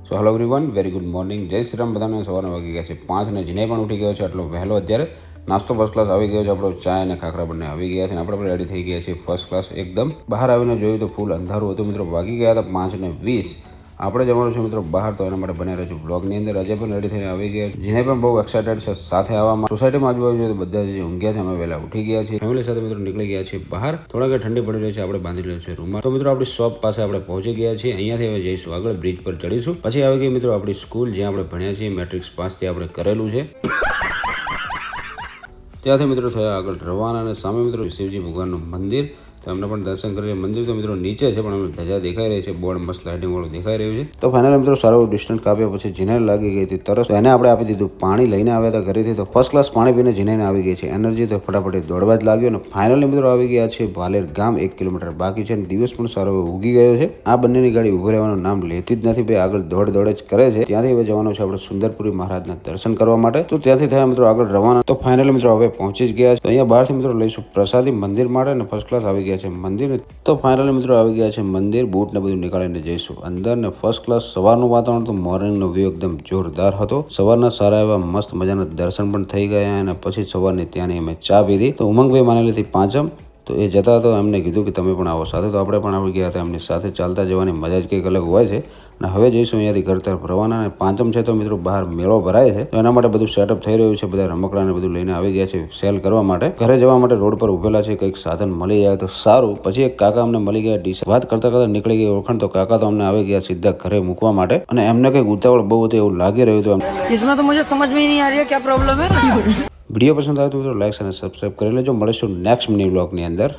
So hello everyone, very good morning. જય શ્રી રામ. બધાને સવારના વાગી ગયા છે 5 અને જીને પણ ઉઠી ગયો છે. આટલો વહેલો અત્યારે નાસ્તો ફર્સ્ટ ક્લાસ આવી ગયો છે. આપણો ચા અને ખાખરા બંને આવી ગયા છે અને આપણે પણ રેડી થઈ ગયા છીએ ફર્સ્ટ ક્લાસ એકદમ. બહાર આવીને જોયું તો ફૂલ અંધારું હતું મિત્રો. વાગી ગયા હતા 5:20. આપણે જવાનું છે મિત્રો બહાર, તો એના માટે બને રહેજો બ્લોગની અંદર. આજે પણ રેડી થઈને આવી ગયા છે. જીને પણ બહુ એક્સાઇટેડ છે સાથે આવવામાં. સોસાયટીમાં આજુબાજુ જોઈએ તો બધા જે ઊંઘ્યા છે, અમે વહેલા ઉઠી ગયા છીએ. ફેમિલી સાથે મિત્રો નીકળી ગયા છીએ બહાર. થોડાક ઠંડી પડી રહી છે, આપણે બાંધી રહ્યો છે રૂમમાં. તો મિત્રો આપણી શોપ પાસે આપણે પહોંચી ગયા છીએ. અહીંયાથી હવે જઈશું આગળ, બ્રિજ પર ચડીશું. પછી આવી ગઈ મિત્રો આપણી સ્કૂલ, જ્યાં આપણે ભણ્યા છીએ. મેટ્રિક્સ પાસથી આપણે કરેલું છે. ત્યાંથી મિત્રો થયા આગળ રવાના અને સામે મિત્રો શિવજી ભગવાનનું મંદિર, તો એમને પણ દર્શન કરીએ. મંદિર તો મિત્રો નીચે છે, પણ અમને ધજા દેખાઈ રહી છે. બોર્ડ મસ્ત લાઇટિંગ વાળું દેખાઈ રહ્યું છે. તો ફાઇનલી મિત્રો સારું ડિસ્ટન્સ કાપ્યા પછી જીને લાગી ગઈ હતી તરસ. એને આપણે આપી દીધું પાણી. લઈને આવ્યા હતા ઘરેથી, તો ફર્સ્ટ ક્લાસ પાણી પીને જીને આવી ગઈ છે એનર્જી. તો ફટાફટ દોડવા જ લાગ્યો અને ફાઇનલી મિત્રો આવી ગયા છે ભાલેર ગામ. 1 કિલોમીટર બાકી છે અને દિવસ પણ સારો ઉગી ગયો છે. આ બંનેની ગાડી ઉભો રહેવાનું નામ લેતી જ નથી ભાઈ, આગળ દોડ જ કરે છે. ત્યાંથી હવે જવાનું છે આપણે સુંદરપુરી મહારાજના દર્શન કરવા માટે. તો ત્યાંથી થયા મિત્રો આગળ રવાના. તો ફાઇનલી મિત્રો હવે પહોંચી જ ગયા છે. તો અહીંયા બહારથી મિત્રો લઈશું પ્રસાદી મંદિર માટે અને ફર્સ્ટ ક્લાસ આવી ગયા છે મંદિર. તો ફાઇનલી મિત્રો આવી ગયા છે મંદિર. બૂટ ને બધું નીકાળીને જઈશું અંદર. ને ફર્સ્ટ ક્લાસ સવારનું વાતાવરણ, તો મોર્નિંગનો વ્યૂ એકદમ જોરદાર હતો. સવારના સારા એવા મસ્ત મજાના દર્શન પણ થઈ ગયા અને પછી સવારની ત્યાંની અમે ચા પીધી. તો ઉમંગભાઈ માનેલી હતી પાંચમ, તો એ જતા હતો. એમને કીધું કે તમે પણ આવો સાથે, તો આપણે પણ આવી ગયા હતા એમની સાથે. ચાલતા જવાની મજા જ કંઈક અલગ હોય છે. અને હવે જઈશું અહીંયાથી ઘર તરફ રવાના. અને પાંચમ છે તો મિત્રો બહાર મેળો ભરાય છે, તો એના માટે બધું સેટઅપ થઈ રહ્યું છે. બધા રમકડાને બધું લઈને આવી ગયા છે સેલ કરવા માટે. ઘરે જવા માટે રોડ પર ઉભેલા છે. કંઈક સાધન મળી જાય તો સારું. પછી એક કાકા અમને મળી ગયા ડીશ. વાત કરતા કરતા નીકળી ગઈ ઓળખાણ, તો કાકા તો અમને આવી ગયા સીધા ઘરે મૂકવા માટે. અને એમને કંઈક ઉતાવળ બહુ હતી એવું લાગી રહ્યું હતું. इसमें तो मुझे समझ में ही नहीं आ रही है क्या प्रॉब्लम है. વિડીયો પસંદ આવે તો લાઈક અને સબસ્ક્રાઈબ કરી લેજો. મળીશું નેક્સ્ટ મિની બ્લોગની અંદર.